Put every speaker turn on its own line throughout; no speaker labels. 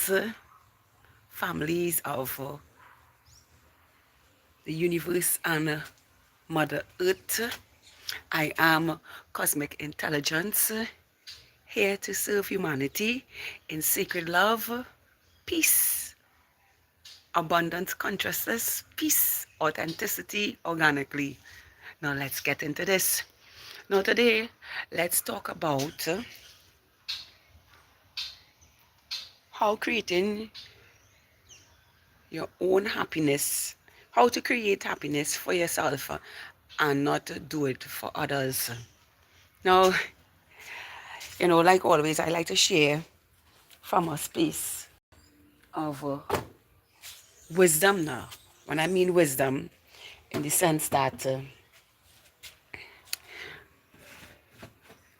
friends, families of the universe and Mother Earth. I am Cosmic Intelligence, here to serve humanity in sacred love, peace, abundant consciousness, peace, authenticity, organically. Now let's get into this. Now today, let's talk about how creating your own happiness, how to create happiness for yourself and not to do it for others. Now, like always, I like to share from a space of wisdom now. When I mean wisdom, in the sense that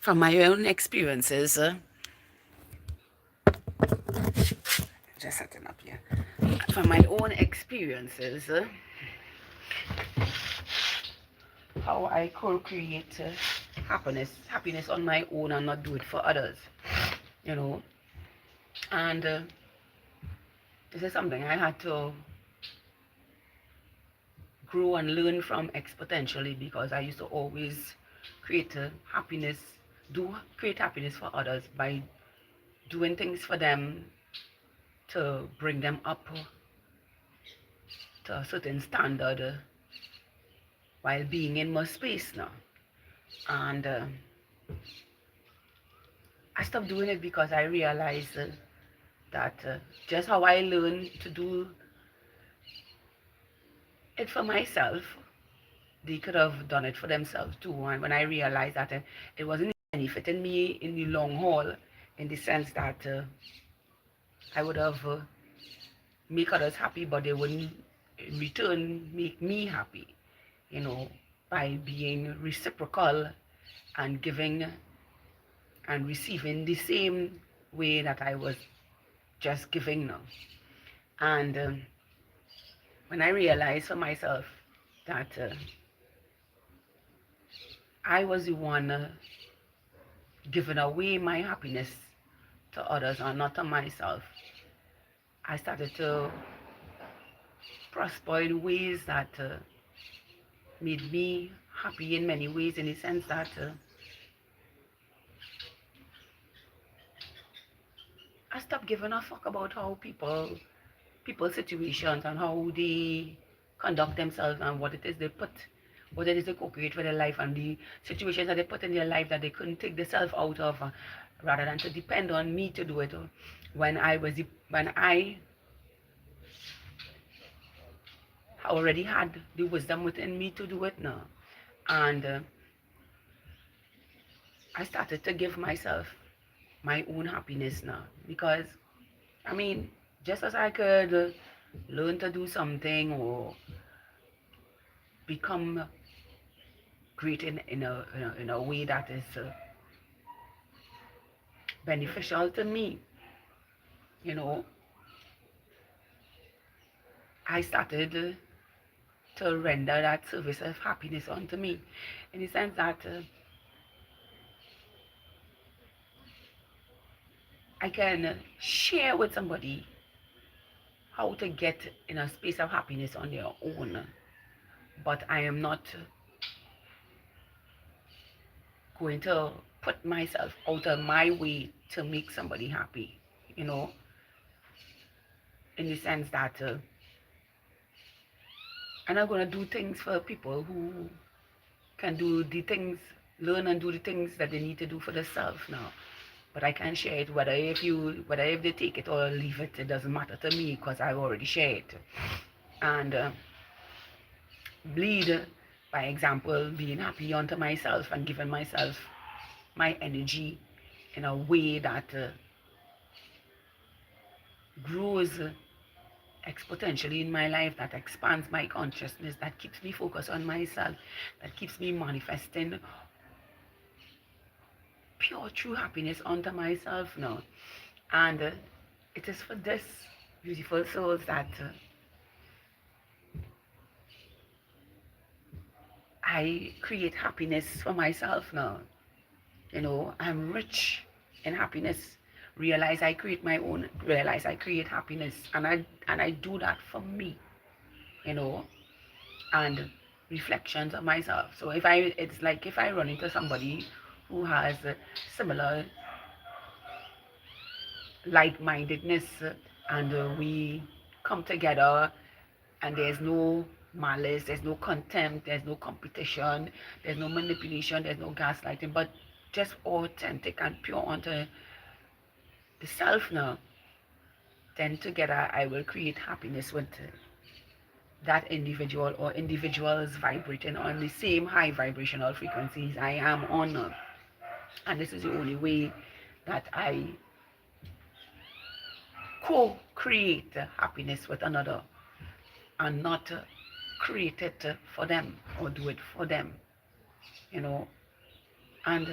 from my own experiences, just setting up here, from my own experiences, how I could create happiness on my own and not do it for others, you know. And this is something I had to grow and learn from exponentially, because I used to always create happiness, create happiness for others by doing things for them to bring them up to a certain standard while being in my space now. And I stopped doing it because I realized that just how I learned to do it for myself, they could have done it for themselves too. And when I realized that it wasn't benefiting me in the long haul, in the sense that I would have make others happy, but they wouldn't in return make me happy, by being reciprocal and giving and receiving the same way that I was just giving now. And when I realized for myself that I was the one giving away my happiness to others and not to myself, I started to prosper in ways that made me happy in many ways, in the sense that I stopped giving a fuck about how people's situations and how they conduct themselves and what it is they co-create for their life, and the situations that they put in their life that they couldn't take themselves out of, rather than to depend on me to do it. When I already had the wisdom within me to do it now, and I started to give myself my own happiness now, because I mean, just as I could learn to do something or become great in a way that is beneficial to me, you know, I started to render that service of happiness unto me, in the sense that I can share with somebody how to get in a space of happiness on their own, but I am not going to put myself out of my way to make somebody happy, you know, in the sense that I'm not going to do things for people who can do the things, learn and do the things that they need to do for themselves now. But I can share it, whether if they take it or leave it, it doesn't matter to me, because I've already shared it. And bleed, by example, being happy unto myself and giving myself my energy in a way that grows exponentially in my life, that expands my consciousness, that keeps me focused on myself, that keeps me manifesting pure true happiness unto myself now. And it is for this beautiful souls that I create happiness for myself now. I'm rich in happiness realize I create my own, realize I create happiness, and I do that for me, you know, and reflections of myself. So if I, it's like if I run into somebody who has similar like-mindedness, and we come together, and there's no malice, there's no contempt, there's no competition, there's no manipulation, there's no gaslighting, but just authentic and pure unto the self now, then together I will create happiness with that individual, or individuals vibrating on the same high vibrational frequencies I am on. And this is the only way that I co-create happiness with another, and not create it for them or do it for them, you know. And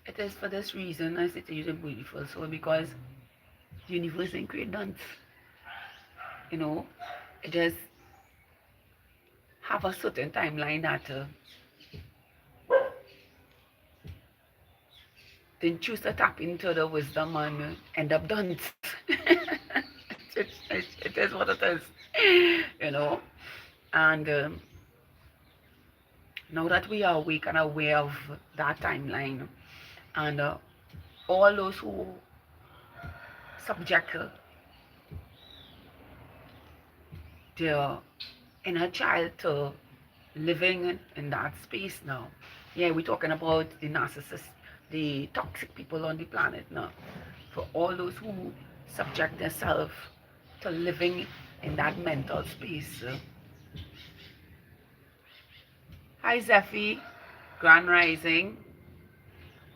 it is for this reason I say to you the beautiful soul, because the universe ain't create dance, you know. It just have a certain timeline that then choose to tap into the wisdom and end up done. It is what it is, you know. And now that we are awake and aware of that timeline, and all those who subject their inner child to living in that space now. Yeah, we're talking about the narcissists, the toxic people on the planet now. For all those who subject themselves to living in that mental space. Hi Zephy, Grand Rising.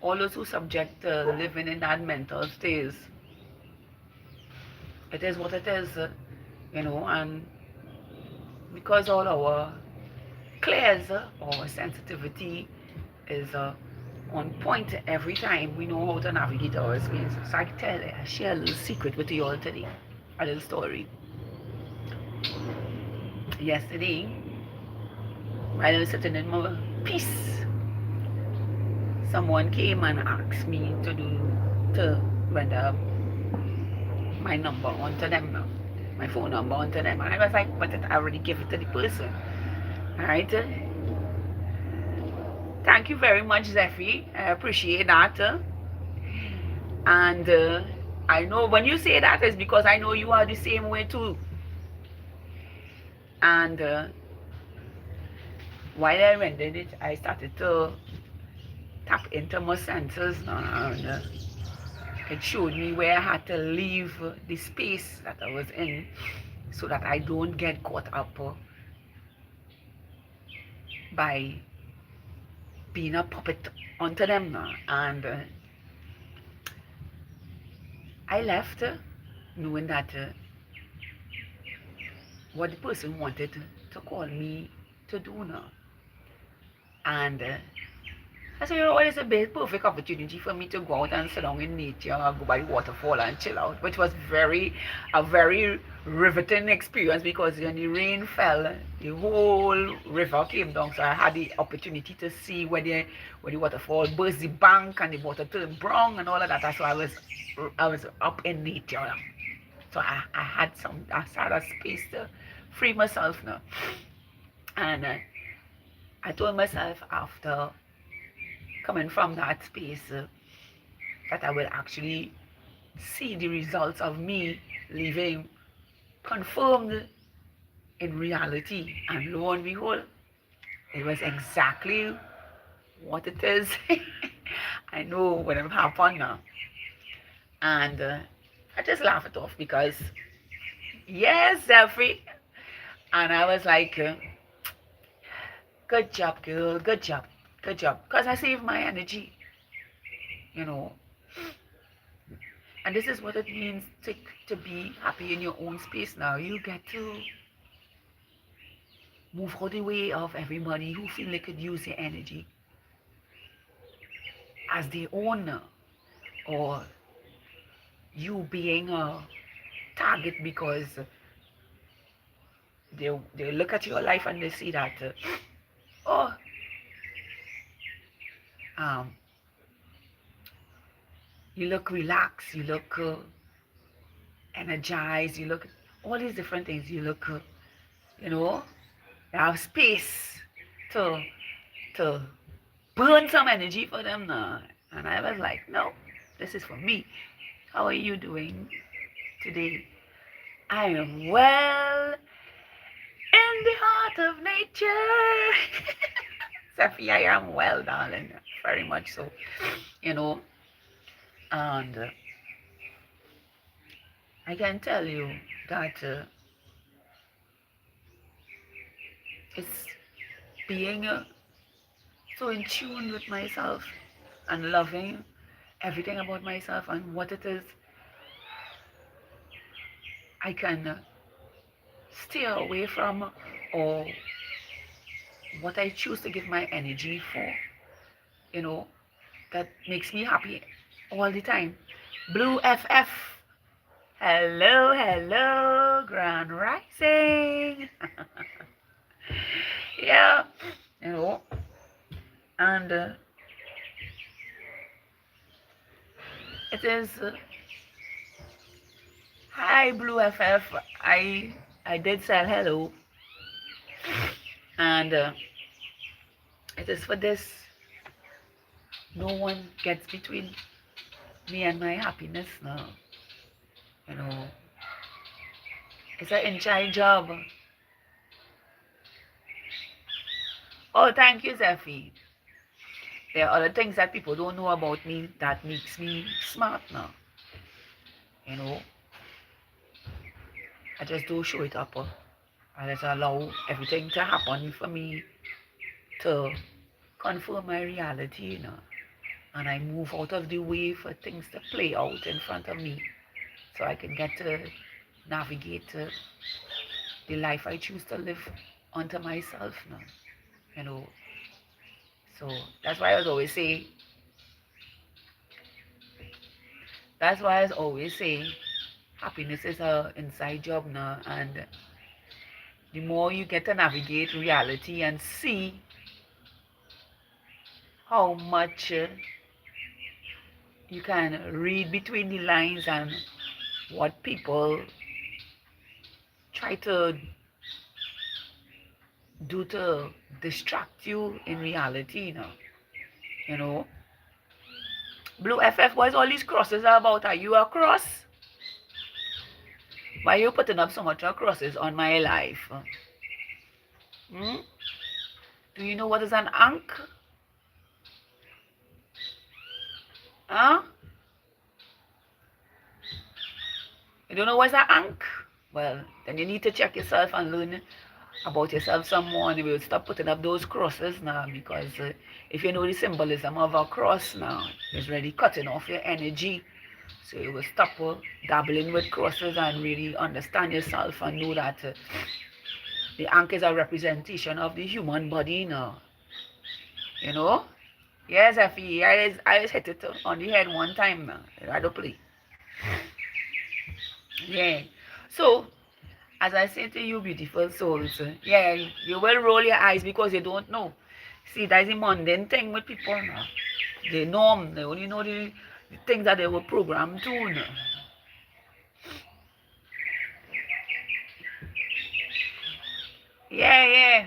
All those who subject to living in that mental space. It is what it is, you know, and because all our clairs, our sensitivity is on point every time, we know how to navigate our space. So I share a little secret with you all today, a little story. Yesterday, while I was sitting in my peace, someone came and asked me to render my number onto them, my phone number onto them, and I was like, but I already give it to the person. All right. Thank you very much, Zephy. I appreciate that. And I know when you say that is because I know you are the same way too. And while I rendered it, I started to tap into my senses, and it showed me where I had to leave the space that I was in, so that I don't get caught up by being a puppet onto them. And I left knowing that what the person wanted to call me to do now. And I said, you know, it's a perfect opportunity for me to go out and sit down in nature, go by the waterfall and chill out, which was a very riveting experience, because when the rain fell, the whole river came down, so I had the opportunity to see where the waterfall burst the bank and the water turned brown and all of that. So I was up in nature. So I had a space to free myself now. And I told myself after coming from that space that I will actually see the results of me living confirmed in reality. And lo and behold, it was exactly what it is. I know what it happened now. And I just laugh it off because, yes, Zephy. And I was like, good job, girl, good job, good job. Because I saved my energy, you know. And this is what it means to be happy in your own space now. You get to move out the way of everybody who feel they could use your energy as their own, or you being a target because they look at your life and they see that, oh, um, you look relaxed, you look energized, you look all these different things. You look, you know, you have space to to burn some energy for them now. And I was like, no, this is for me. How are you doing today? I am well in the heart of nature. Sophie, I am well, darling. Very much so. You know, and I can tell you that it's being so in tune with myself and loving everything about myself and what it is I can stay away from, or what I choose to give my energy for, you know, that makes me happy all the time. Blue FF. Hello, hello, Grand Rising. Yeah, you know, and it is hi Blue FF. I did say hello, and it is for this. No one gets between me and my happiness now. You know, it's an inside job. Oh, thank you, Zephy. There are other things that people don't know about me that makes me smart now. You know, I just do show it up. I just allow everything to happen for me to confirm my reality, you know. And I move out of the way for things to play out in front of me so I can get to navigate the life I choose to live unto myself now, you know. So that's why I always say happiness is a inside job now, and the more you get to navigate reality and see how much you can read between the lines and what people try to do to distract you in reality, you know. Blue FF, what is all these crosses about? Are you a cross? Why are you putting up so much crosses on my life? Hmm? Do you know what is an ankh? Huh? You don't know what's an ankh? Well, then you need to check yourself and learn about yourself some more, and you will stop putting up those crosses now, because if you know the symbolism of a cross now, it's really cutting off your energy. So you will stop dabbling with crosses and really understand yourself and know that the ankh is a representation of the human body now. You know? Yes, I just hit it on the head one time now. I don't play. Yeah. So, as I say to you, beautiful souls, yeah, you will roll your eyes because you don't know. See, that's the mundane thing with people now. They norm, they only know the things that they were programmed to now. Yeah, yeah.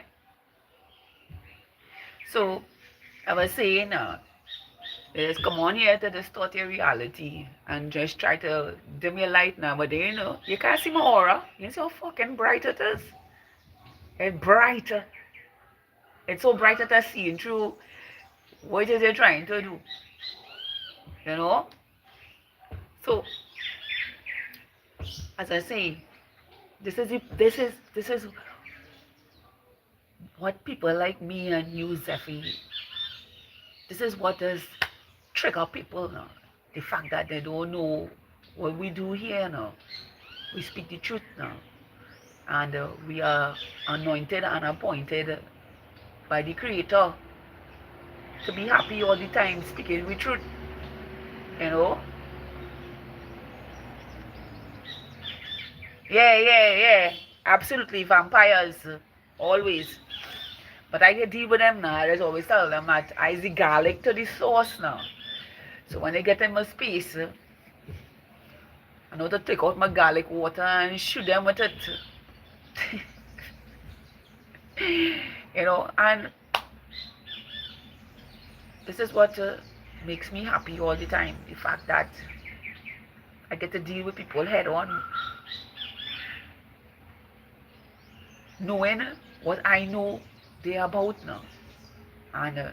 So, I was saying, just come on here to distort your reality and just try to dim your light now. But then, you know, you can't see my aura. You see how fucking bright it is? It's brighter. It's so bright that I see through what it is you're trying to do. You know? So, as I say, this is what people like me and you, Zephy, this is what does trigger people now. The fact that they don't know what we do here now. We speak the truth now. And we are anointed and appointed by the Creator to be happy all the time, speaking with truth. You know? Yeah, yeah, yeah. Absolutely, vampires, always. But I can deal with them now. I just always tell them that I is the garlic to the sauce now. So when I get in my space, I know to take out my garlic water and shoot them with it. And this is what makes me happy all the time. The fact that I get to deal with people head on, knowing what I know they're about now. And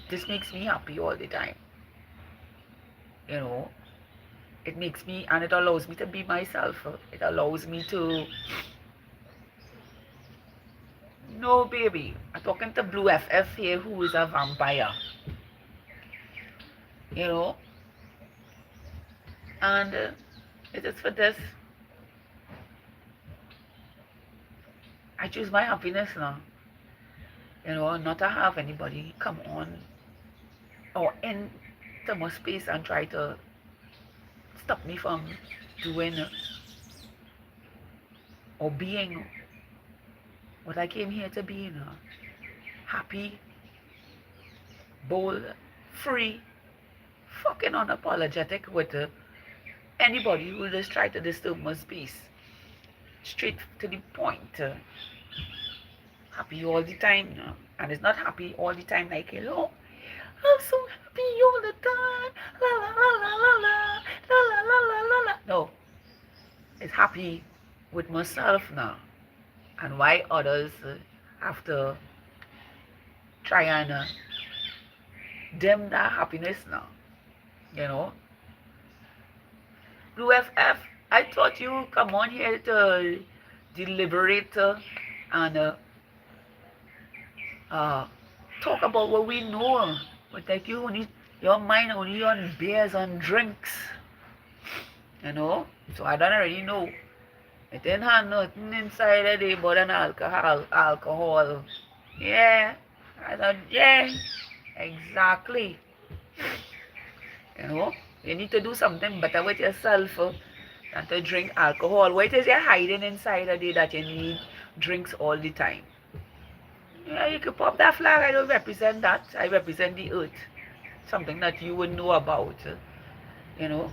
this makes me happy all the time. It makes me, and it allows me to be myself. It allows me to, no baby, I'm talking to Blue FF here, who is a vampire. And it is for this. I choose my happiness now. Not to have anybody come on or into my space and try to stop me from doing or being what I came here to be. Happy, bold, free, fucking unapologetic with anybody who just try to disturb my space. Straight to the point. Happy all the time. And it's not happy all the time like, I'm so happy all the time. La la la la la la la la la la la la. No. It's happy with myself now. And why others have to try and dim that happiness now. Blue FF, I thought you come on here to deliberate and talk about what we know. But like your mind only on beers and drinks. So I don't already know. It didn't have nothing inside of it but an alcohol. Yeah. I thought, yeah, exactly. You need to do something better with yourself than to drink alcohol. What is you hiding inside of it that you need drinks all the time? Yeah, you could pop that flag. I don't represent that. I represent the earth. Something that you would know about. Yeah.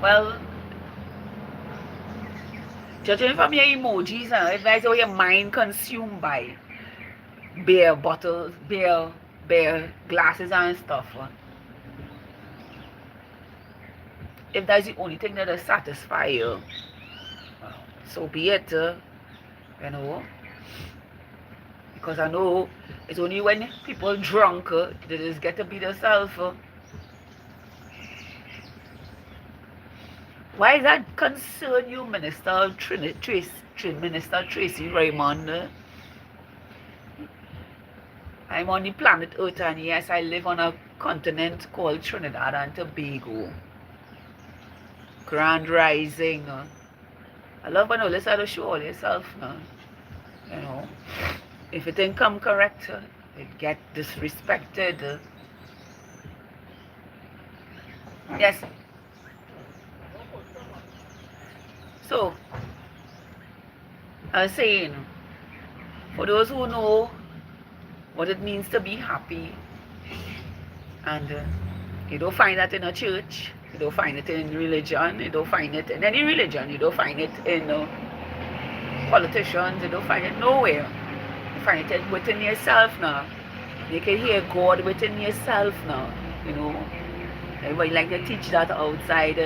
Well, judging from your emojis, if that's all your mind consumed by beer bottles, beer glasses and stuff. If that's the only thing that will satisfy you, so be it. Because I know it's only when people drunk they just get to be themselves. Why does that concern you, Minister Tracy Raymond? I'm on the planet Earth, and yes, I live on a continent called Trinidad and Tobago. Grand Rising. I love when you listen to the show all yourself. If it didn't come correct, it get disrespected. Yes. So, I was saying, for those who know what it means to be happy, and you don't find that in a church, you don't find it in religion, you don't find it in any religion, you don't find it in politicians, you don't find it nowhere. You find it within yourself now. You can hear God within yourself now. Everybody like to teach that outside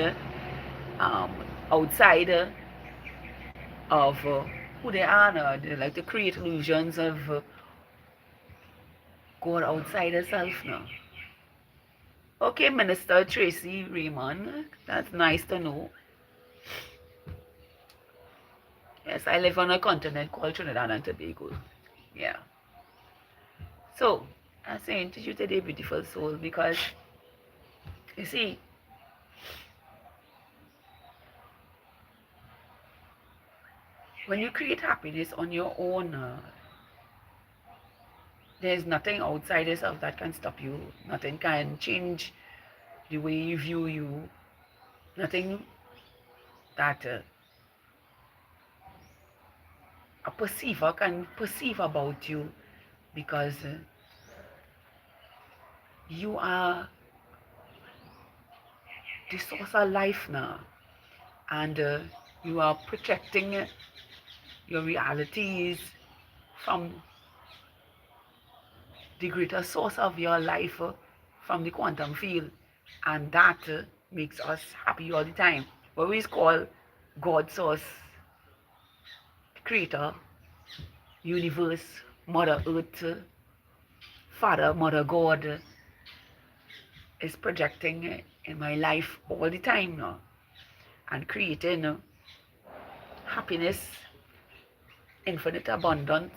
of who they are now. They like to create illusions of God outside herself now. Okay, Minister Tracy Raymond, that's nice to know. Yes, I live on a continent called Trinidad and Tobago. Yeah. So, I'm saying to you today, beautiful soul, because you see, when you create happiness on your own, there's nothing outside yourself that can stop you. Nothing can change the way you view you. Nothing that a perceiver can perceive about you, because you are the source of life now, and you are projecting your realities from the greater source of your life, from the quantum field, and that makes us happy all the time. What we call God source, creator, universe, mother earth, father, mother God, is projecting in my life all the time now, and creating happiness, infinite abundance,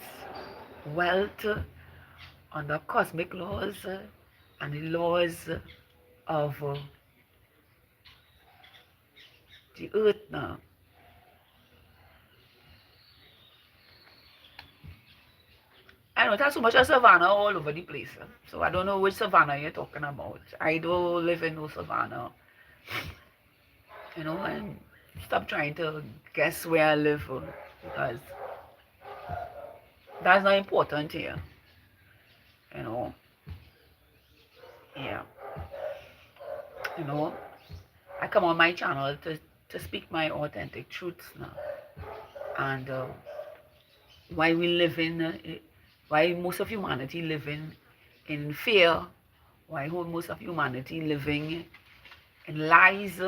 wealth, under cosmic laws and the laws of the earth now. I know there's so much of savannah all over the place. So I don't know which savannah you're talking about. I don't live in no savannah. And stop trying to guess where I live, because that's not important here. You know. Yeah. I come on my channel to speak my authentic truths now. And why we live in, why most of humanity living in fear, why most of humanity living in lies,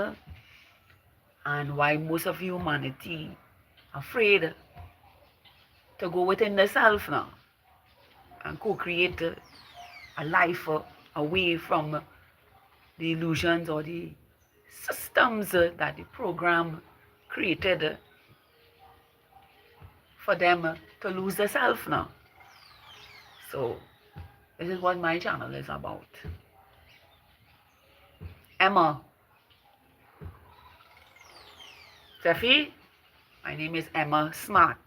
and why most of humanity afraid to go within themselves now and co-create a life away from the illusions or the systems that the program created for them to lose themselves now. So this is what my channel is about. Emma. Steffi, my name is Emma Smart.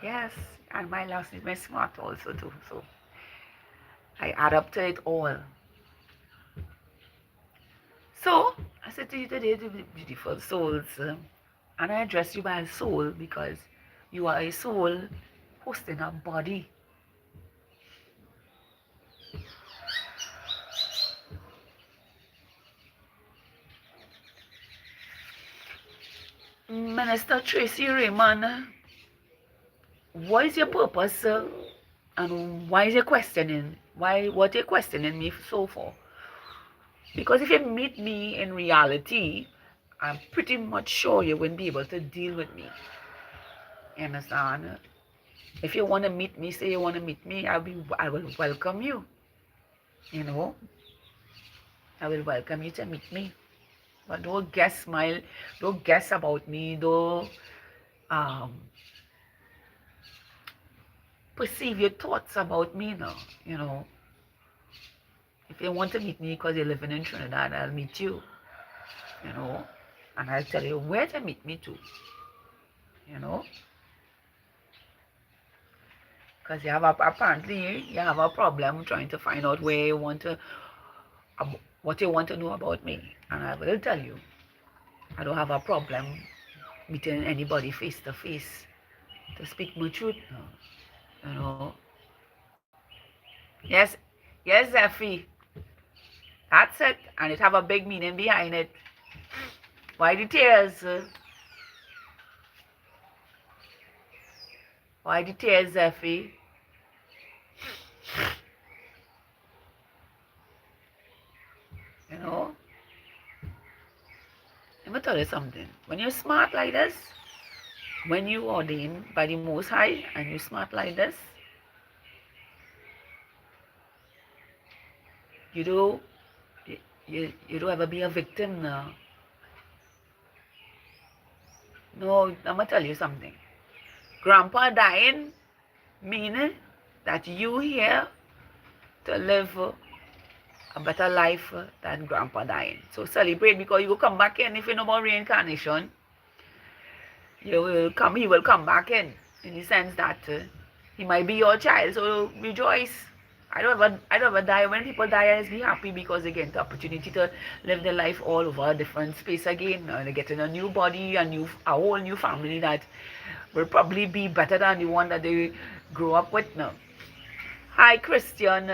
Yes, and my last name is Smart also too. So I add up to it all. So I said to you today, beautiful souls, and I address you by soul because you are a soul hosting a body. Minister Tracy Raymond, what is your purpose, and why is you questioning? What you're questioning me so for? Because if you meet me in reality, I'm pretty much sure you wouldn't be able to deal with me. You understand? If you want to meet me, say you want to meet me, I will welcome you. I will welcome you to meet me. But don't guess about me, don't perceive your thoughts about me now. If you want to meet me because you're living in Trinidad, I'll meet you. And I'll tell you where to meet me to. Because apparently you have a problem trying to find out where you want to, what you want to know about me. And I will tell you, I don't have a problem meeting anybody face to face to speak my truth now. Yes, Zeffie. That's it. And it have a big meaning behind it. Why the tears? Why the tears, Zeffie? Let me tell you something. When you're smart like this, when you ordained by the Most High and you're smart like this, you don't ever be a victim now. No, I'm gonna tell you something. Grandpa dying meaning that you here to live a better life than Grandpa dying. So celebrate, because you will come back in. If you know about reincarnation, he will come back in the sense that he might be your child. So rejoice. I don't ever die. When people die, I just be happy because they get the opportunity to live their life all over a different space again. And they get in a new body, a whole new family that will probably be better than the one that they grew up with now. Hi, Christian.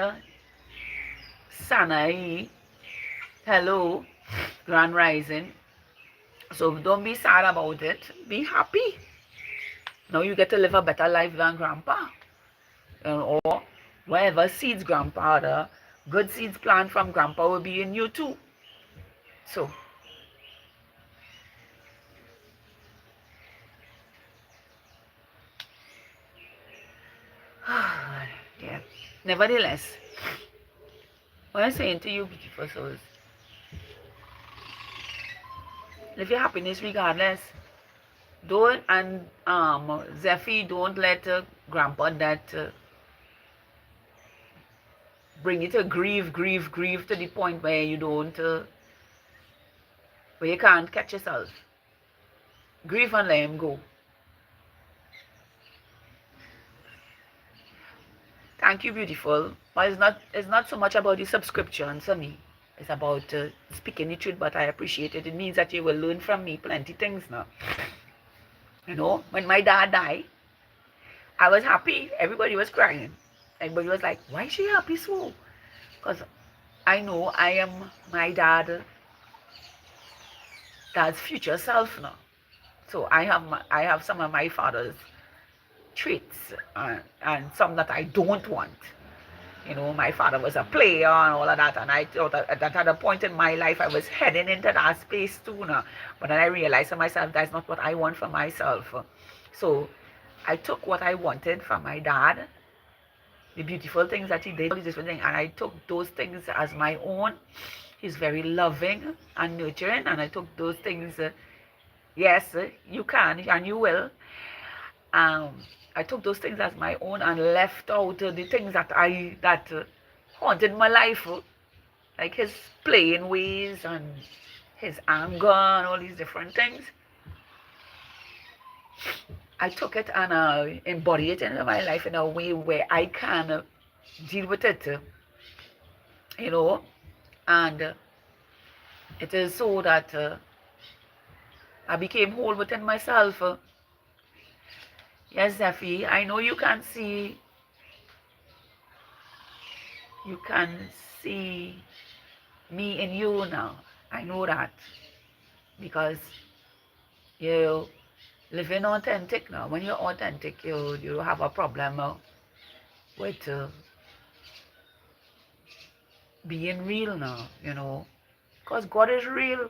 Sanai. Hello. Grand Rising. So don't be sad about it. Be happy. Now you get to live a better life than Grandpa. Or whatever seeds Grandpa, the good seeds planted from Grandpa will be in you too. So, yeah. Nevertheless, what I'm saying to you, beautiful souls, live your happiness regardless. Don't, and Zephy, don't let Grandpa that bring you to grieve to the point where you don't, where you can't catch yourself. Grieve and let him go. Thank you, beautiful. But it's not so much about the subscriptions for me. It's about speaking the truth, but I appreciate it. It means that you will learn from me plenty things now. You know, when my dad died, I was happy. Everybody was crying. Everybody was like, why is she happy so? Because I know I am my dad's future self now. So I have some of my father's traits and some that I don't want. You know, my father was a player and all of that, and I thought that at a point in my life I was heading into that space too now. But then I realized to myself that's not what I want for myself. So I took what I wanted from my dad, the beautiful things that he did, all these different things, and I took those things as my own. He's very loving and nurturing, and I took those things. Yes, you can and you will. I took those things as my own and left out the things that haunted my life, like his playing ways and his anger and all these different things. I took it and embodied it in my life in a way where I can deal with it, you know, and it is so that I became whole within myself. Yes, Zephy, I know you can see me in you now. I know that because you living authentic now. When you're authentic, you don't have a problem with being real now, you know, because God is real,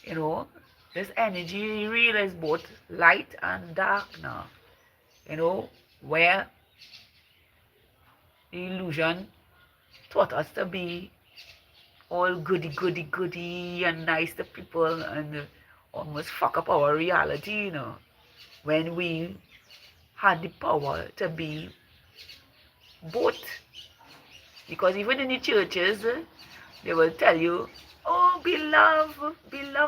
you know. This energy real is both light and dark now, you know, where the illusion taught us to be all goody and nice to people and almost fuck up our reality, you know, when we had the power to be both. Because even in the churches, they will tell you, oh, be love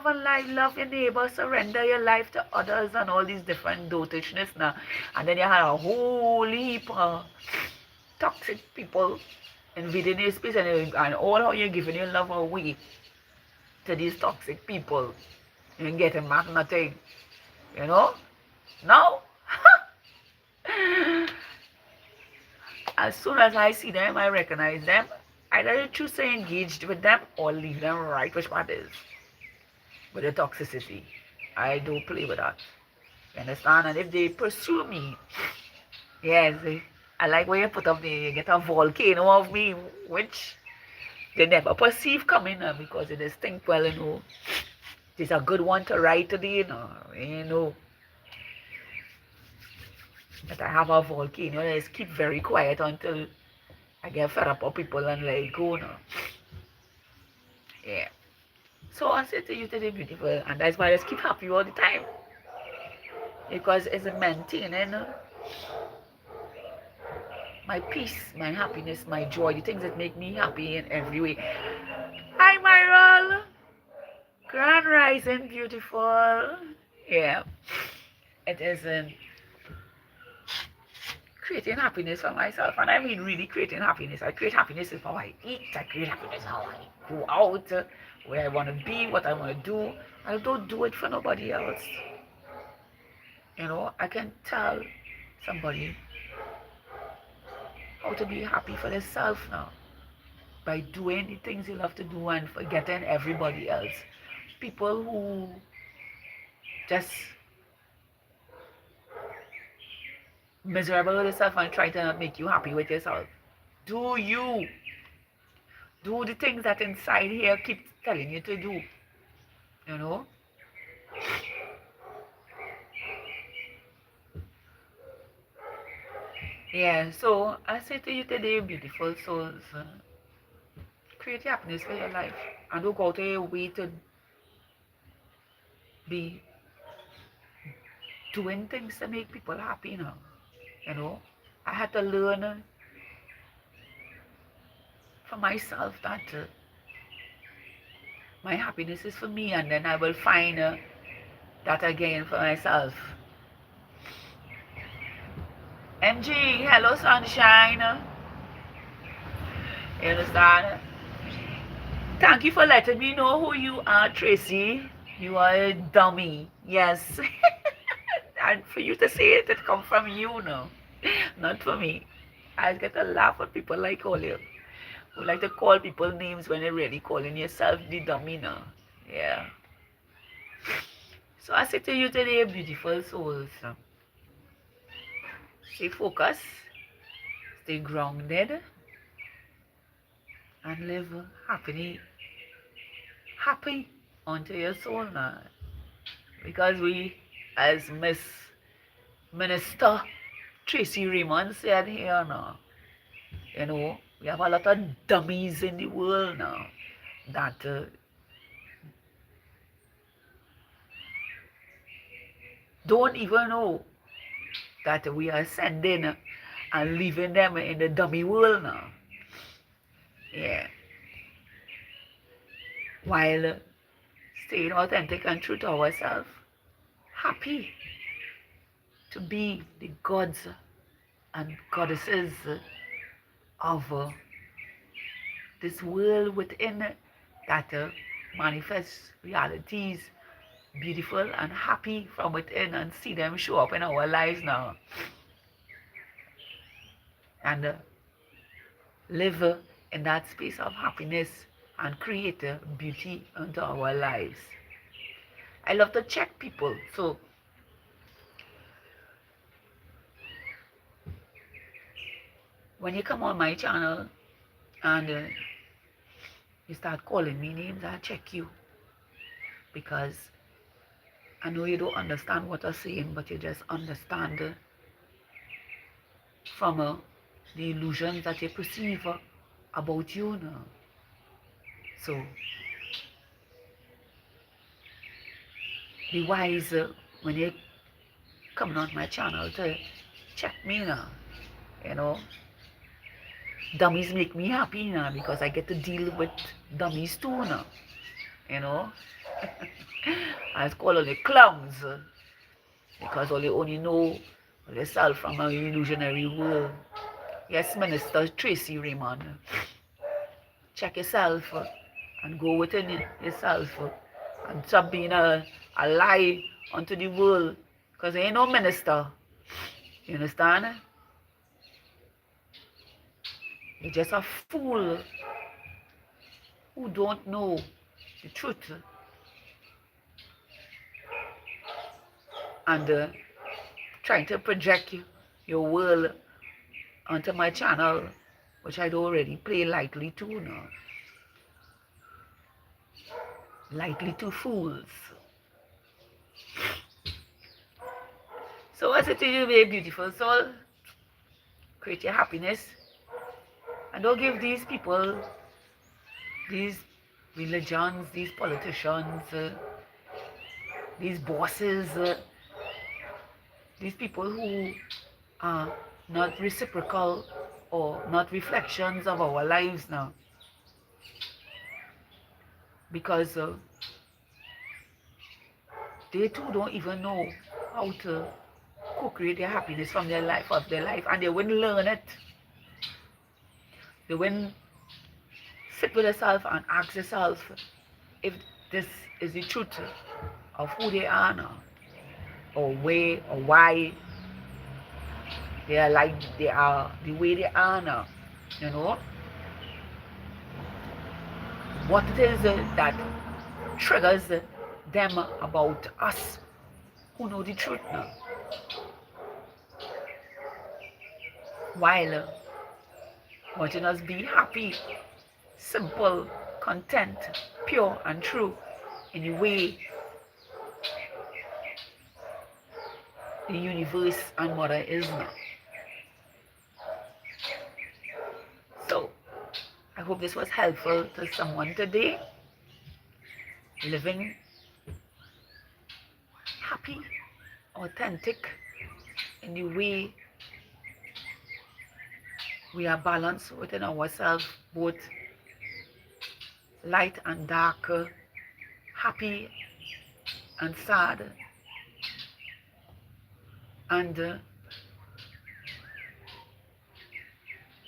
and life, love your neighbor, surrender your life to others, and all these different dotishness now. And then you have a whole heap of toxic people invading your space, and all how you're giving your love away to these toxic people. You ain't getting back nothing, you know? No. As soon as I see them, I recognize them. Either choose to engage with them or leave them right, which part is. With the toxicity. I do play with that. You understand? And if they pursue me, yes, I like where you put up you get a volcano of me, which they never perceive coming because they just think, well, you know, it's a good one to write today, you know. That I have a volcano, I just keep very quiet until I get fed up of people and let it go now. Yeah. So I say to you today, beautiful, and that's why I just keep happy all the time. Because it's maintaining my peace, my happiness, my joy, the things that make me happy in every way. Hi, Myral. Grand Rising, beautiful. Yeah. It is creating happiness for myself. And I mean really creating happiness. I create happiness in how I eat. I create happiness in how I go out, where I want to be, what I want to do. I don't do it for nobody else. You know, I can tell somebody how to be happy for themselves now by doing the things you love to do and forgetting everybody else. People who just miserable with yourself and try to make you happy with yourself. Do you. Do the things that inside here keep telling you to do. You know? Yeah, so I say to you today, beautiful souls, create happiness for your life. And don't go out of your way to be doing things to make people happy now. You know? I had to learn for myself that my happiness is for me, and then I will find that again for myself. MG, hello sunshine. You understand? Thank you for letting me know who you are, Tracy. You are a dummy. Yes. And for you to say it, it comes from you now. Not for me. I get a laugh at people like call you. Who like to call people names when you're really calling yourself the dummy now. Yeah. So I say to you today, beautiful souls, stay focused, stay grounded, and live happy unto your soul now. Because we, as Miss Minister Tracy Raymond said here now, you know, we have a lot of dummies in the world now that don't even know that we are sending and leaving them in the dummy world now. Yeah. While staying authentic and true to ourselves, happy to be the gods and goddesses of this world within that manifest realities, beautiful and happy from within, and see them show up in our lives now. And live in that space of happiness and create beauty into our lives. I love to check people. So when you come on my channel and you start calling me names, I check you. Because I know you don't understand what I'm saying, but you just understand from the illusions that you perceive about you now. So be wise when you come on my channel to check me now. You know, dummies make me happy now because I get to deal with dummies too now. You know, I call all the clowns because all you only know yourself from an illusionary world. Yes, Minister Tracy Raymond. Check yourself and go within yourself and stop being a lie unto the world, because there ain't no minister. You understand? You're just a fool who don't know the truth and trying to project your world onto my channel, which I'd already play lightly to now. Lightly to fools. So I say to you, very beautiful soul, create your happiness and don't give these people, these religions, these politicians, these bosses, these people who are not reciprocal or not reflections of our lives now. Because they too don't even know how to
co-create their happiness from their life, and they wouldn't learn it. They wouldn't sit with themselves and ask themselves if this is the truth of who they are now, or where or why they are like they are the way they are now. You know, what it is that triggers them about us who know the truth now. While wanting us be happy, simple, content, pure and true in the way the universe and mother is now. So I hope this was helpful to someone today. Living happy, authentic in the way we are balanced within ourselves, both light and dark, happy and sad, and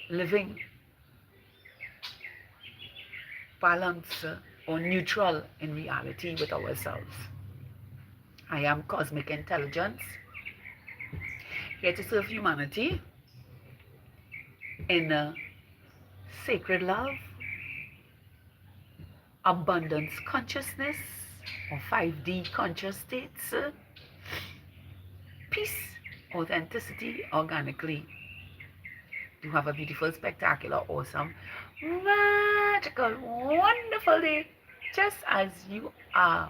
living balance or neutral in reality with ourselves. I am Cosmic Intelligence, here to serve humanity in sacred love, abundance consciousness, or 5D conscious states, peace, authenticity, organically. You have a beautiful, spectacular, awesome, magical, wonderful day, just as you are.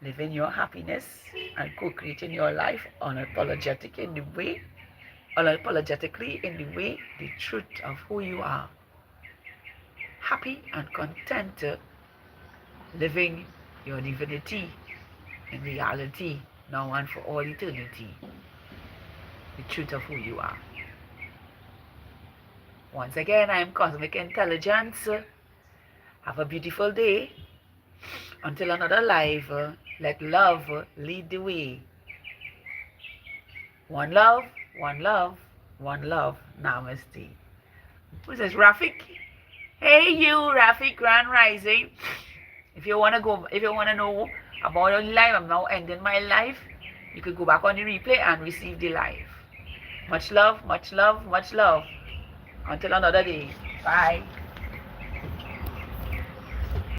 Living your happiness and co-creating your life unapologetically in the way, the truth of who you are. Happy and content, living your divinity in reality, now and for all eternity. The truth of who you are. Once again, I am Cosmic Intelligence. Have a beautiful day. Until another live, let love lead the way. One love, one love, one love. Namaste. Who's this? Rafik? Hey you, Rafik, Grand Rising. If you wanna know about your life, I'm now ending my life. You could go back on the replay and receive the live. Much love, much love, much love. Until another day. Bye.